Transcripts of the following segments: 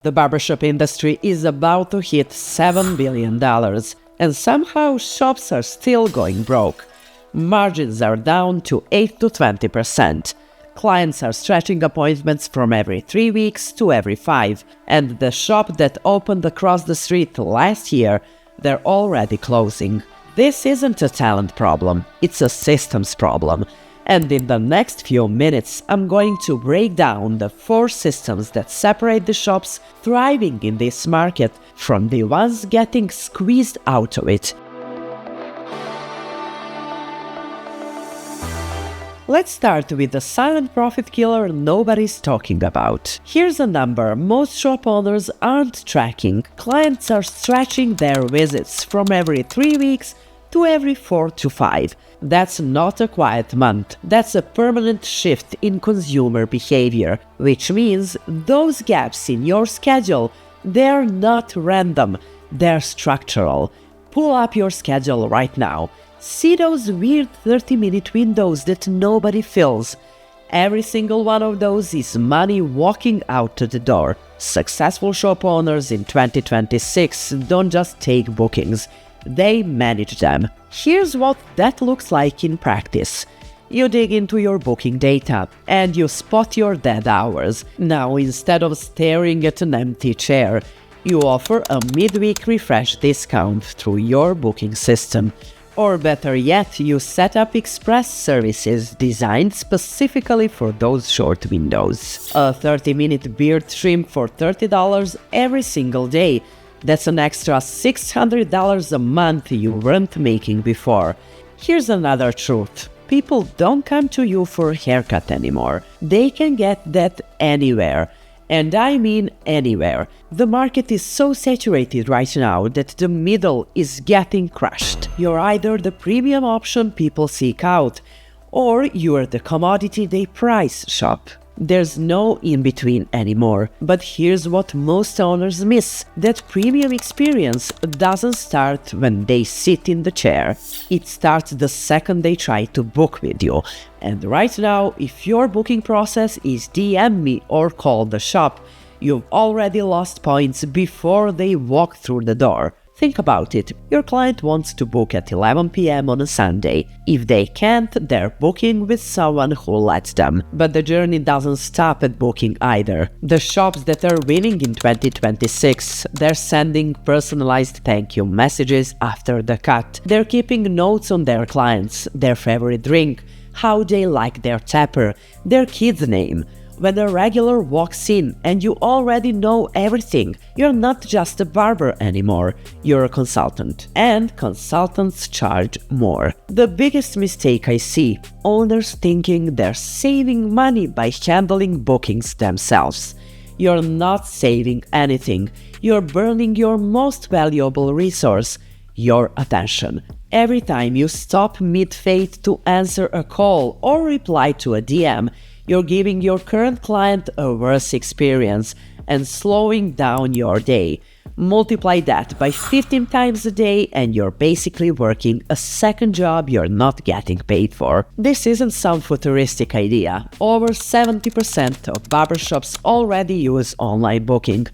The barbershop industry is about to hit $7 billion, and somehow shops are still going broke. Margins are down to 8 to 20%. Clients are stretching appointments from every 3 weeks to every 5, and the shop that opened across the street last year, they're already closing. This isn't a talent problem, it's a systems problem. And in the next few minutes, I'm going to break down the 4 systems that separate the shops thriving in this market from the ones getting squeezed out of it. Let's start with the silent profit killer nobody's talking about. Here's a number most shop owners aren't tracking. Clients are stretching their visits from every 3 weeks to every 4 to 5. That's not a quiet month. That's a permanent shift in consumer behavior, which means those gaps in your schedule, they're not random, they're structural. Pull up your schedule right now. See those weird 30-minute windows that nobody fills. Every single one of those is money walking out to the door. Successful shop owners in 2026 don't just take bookings, they manage them. Here's what that looks like in practice. You dig into your booking data and you spot your dead hours. Now, instead of staring at an empty chair, you offer a midweek refresh discount through your booking system. Or better yet, you set up express services designed specifically for those short windows. A 30-minute beard trim for $30 every single day. That's an extra $600 a month you weren't making before. Here's another truth. People don't come to you for a haircut anymore. They can get that anywhere. And I mean anywhere. The market is so saturated right now that the middle is getting crushed. You're either the premium option people seek out, or you're the commodity they price shop. There's no in-between anymore. But here's what most owners miss. That premium experience doesn't start when they sit in the chair. It starts the second they try to book with you. And right now, if your booking process is DM me or call the shop, you've already lost points before they walk through the door. Think about it. Your client wants to book at 11 p.m. on a Sunday. If they can't, they're booking with someone who lets them. But the journey doesn't stop at booking either. The shops that are winning in 2026, they're sending personalized thank you messages after the cut. They're keeping notes on their clients, their favorite drink, how they like their tapper, their kid's name. When a regular walks in and you already know everything, you're not just a barber anymore, you're a consultant. And consultants charge more. The biggest mistake I see, owners thinking they're saving money by handling bookings themselves. You're not saving anything. You're burning your most valuable resource, your attention. Every time you stop mid-fade to answer a call or reply to a DM, you're giving your current client a worse experience and slowing down your day. Multiply that by 15 times a day and you're basically working a second job you're not getting paid for. This isn't some futuristic idea. Over 70% of barbershops already use online booking.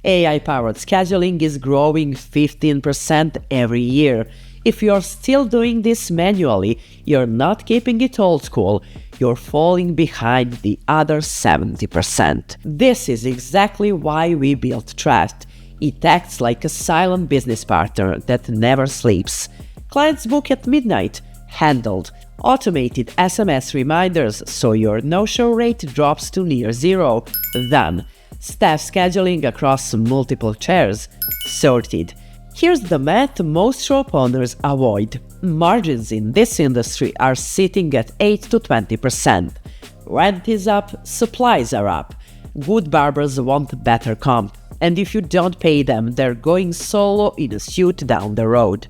AI-powered scheduling is growing 15% every year. If you're still doing this manually, you're not keeping it old school. You're falling behind the other 70%. This is exactly why we built Trust. It acts like a silent business partner that never sleeps. Clients book at midnight. Handled. Automated SMS reminders so your no-show rate drops to near zero. Done. Staff scheduling across multiple chairs. Sorted. Here's the math most shop owners avoid. Margins in this industry are sitting at 8 to 20%. Rent is up, supplies are up. Good barbers want better comp, and if you don't pay them, they're going solo in a suit down the road.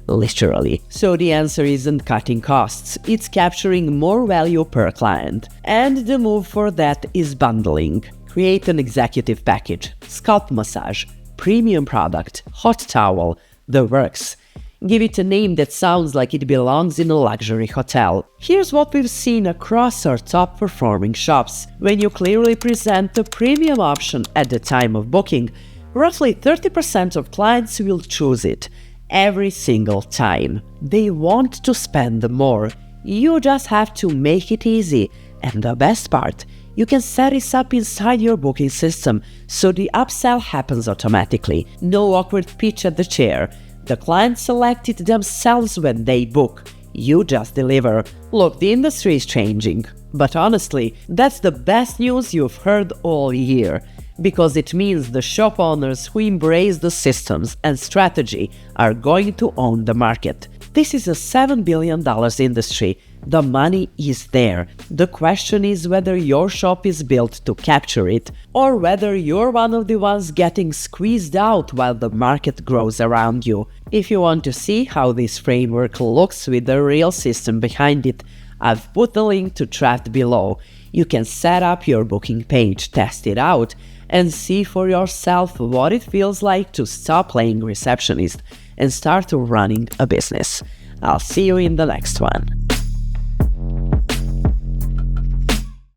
Literally. So the answer isn't cutting costs, it's capturing more value per client. And the move for that is bundling. Create an executive package, scalp massage, premium product, hot towel, the works. Give it a name that sounds like it belongs in a luxury hotel. Here's what we've seen across our top performing shops. When you clearly present a premium option at the time of booking, roughly 30% of clients will choose it every single time. They want to spend more. You just have to make it easy. And the best part, you can set this up inside your booking system, so the upsell happens automatically. No awkward pitch at the chair. The client select it themselves when they book. You just deliver. Look, the industry is changing. But honestly, that's the best news you've heard all year, because it means the shop owners who embrace the systems and strategy are going to own the market. This is a $7 billion industry. The money is there. The question is whether your shop is built to capture it, or whether you're one of the ones getting squeezed out while the market grows around you. If you want to see how this framework looks with the real system behind it, I've put the link to Draft below. You can set up your booking page, test it out, and see for yourself what it feels like to stop playing receptionist and start running a business. I'll see you in the next one.